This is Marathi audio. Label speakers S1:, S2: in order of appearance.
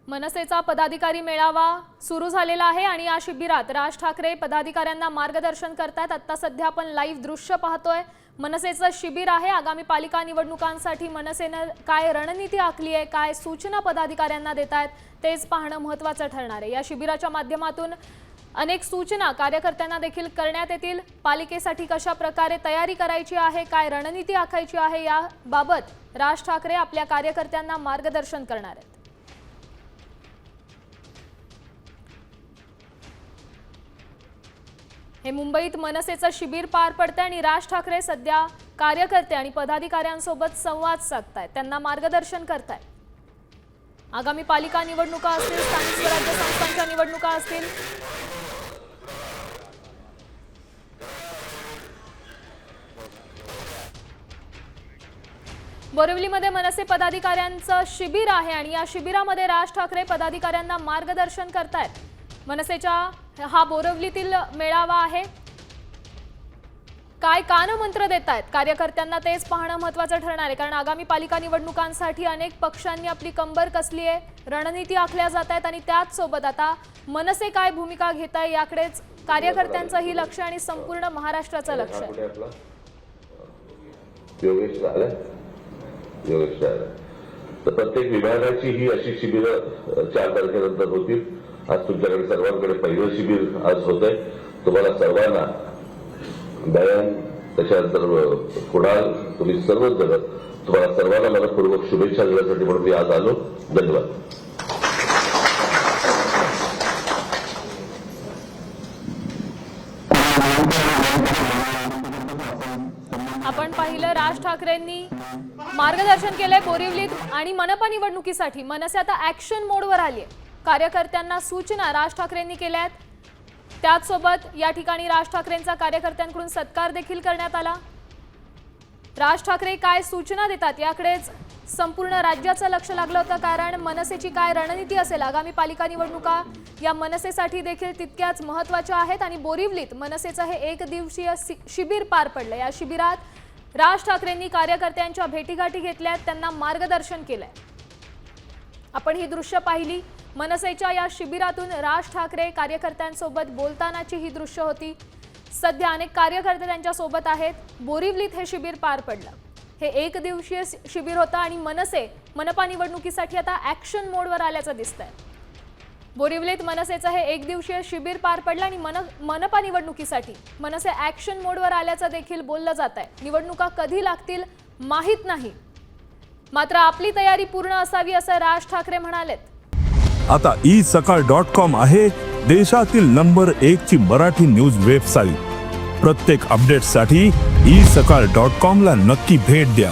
S1: मनसेचा पदाधिकारी मेळावा सुरू झालेला आहे आणि या शिबिरात राज ठाकरे पदाधिकाऱ्यांना मार्गदर्शन करतात। आता सध्या आपण लाईव्ह दृश्य पाहतोय। मनसेचं शिबिर आहे। आगामी पालिका निवडणुकांसाठी मनसेने काय रणनीती आखली आहे, काय सूचना पदाधिकाऱ्यांना देत आहेत तेच पाहणं महत्त्वाचं ठरणार आहे। या शिबिराच्या माध्यमातून अनेक सूचना कार्यकर्त्यांना देखील करण्यात येतील। पालिकेसाठी कशा प्रकारे तयारी करायची आहे, काय रणनीती आखायची आहे याबाबत राज ठाकरे आपल्या कार्यकर्त्यांना मार्गदर्शन करणार आहेत। हे मुंबईत मनसेचं शिबिर पार पडते आणि राज ठाकरे सध्या कार्यकर्ते आणि पदाधिकाऱ्यांसोबत संवाद साधतायत, त्यांना मार्गदर्शन करतायत। आगामी पालिका निवडणुका असतील, स्थानिक स्वराज्य संस्थांच्या निवडणुका असतील, बोरिवलीमध्ये मनसे पदाधिकाऱ्यांचं शिबिर आहे आणि या शिबिरामध्ये राज ठाकरे पदाधिकाऱ्यांना मार्गदर्शन करतायत। मनसेच्या हा बोरिवलीतील मेळावा आहे। काय कानमंत्र देत आहेत कार्यकर्त्यांना तेच पाहणं महत्त्वाचं ठरणार आहे, कारण आगामी पालिका निवडणुकांसाठी अनेक पक्षांनी आपली कंबर कसली आहे, रणनीती आखल्या जात आहेत आणि त्याच सोबत आता मनसे काय भूमिका घेत आहे याकडेच कार्यकर्त्यांचं ही लक्ष आणि संपूर्ण महाराष्ट्राचं लक्ष आहे।
S2: तर प्रत्येक विभागाची ही अशी शिबिरं 4 तारखेनंतर होतील। आज तुमच्याकडे सर्वांकडे पहिलं शिबिर आज होत आहे। तुम्हाला सर्वांना बयान त्याच्यानंतर कुणाल तुम्ही सर्वच जण तुम्हाला सर्वांना मनपूर्वक शुभेच्छा देण्यासाठी म्हणून मी आज आलो। धन्यवाद।
S1: आपण पाहिलं राज ठाकरेंनी मार्गदर्शन केलंय बोरिवलीत आणि मनपा निवडणुकीसाठी मनसे आता ऍक्शन मोडवर आली आहे। कार्यकर्त्यांना सूचना राज ठाकरेंनी केल्यात। त्याचसोबत या ठिकाणी राज ठाकरेंचा कार्यकर्त्यांकडून सत्कार देखील करण्यात आला। राज ठाकरे काय सूचना देतात याकडेच संपूर्ण राज्याचं लक्ष लागलं होतं, कारण मनसेची काय रणनीती असेल आगामी पालिका निवडणुका या मनसेसाठी देखील तितक्याच महत्त्वाच्या आहेत। आणि बोरिवलीत मनसेचं हे 1 दिवसीय शिबिर पार पडलं। या शिबिरात राज ठाकरेंनी कार्यकर्त्यांच्या भेटीगाठी घेतल्यात, त्यांना मार्गदर्शन केलंय। आपण ही दृश्य पाहिली। मनसेच्या या शिबिरातून राज ठाकरे कार्यकर्त्यांसोबत बोलतानाची ही दृश्य होती। सध्या अनेक कार्यकर्ते त्यांच्या सोबत आहेत। बोरिवलीत हे शिबिर पार पडलं। हे 1 दिवसीय शिबिर होतं आणि मनपा निवडणुकीसाठी आता ऍक्शन मोडवर आल्याचं दिसतंय। बोरिवलीत मनसेचं हे 1 दिवसीय शिबिर पार पडलं आणि मनपा निवडणुकीसाठी मनसे ऍक्शन मोडवर आल्याचं देखील बोललं जात आहे। निवडणुका कधी लागतील माहीत नाही, मात्र आपली तयारी पूर्ण असावी असं राज ठाकरे म्हणालेत।
S3: आता isakal.com आहे देशातील नंबर 1 ची मराठी न्यूज वेबसाईट। प्रत्येक अपडेटसाठी isakal.com ला नक्की भेट द्या।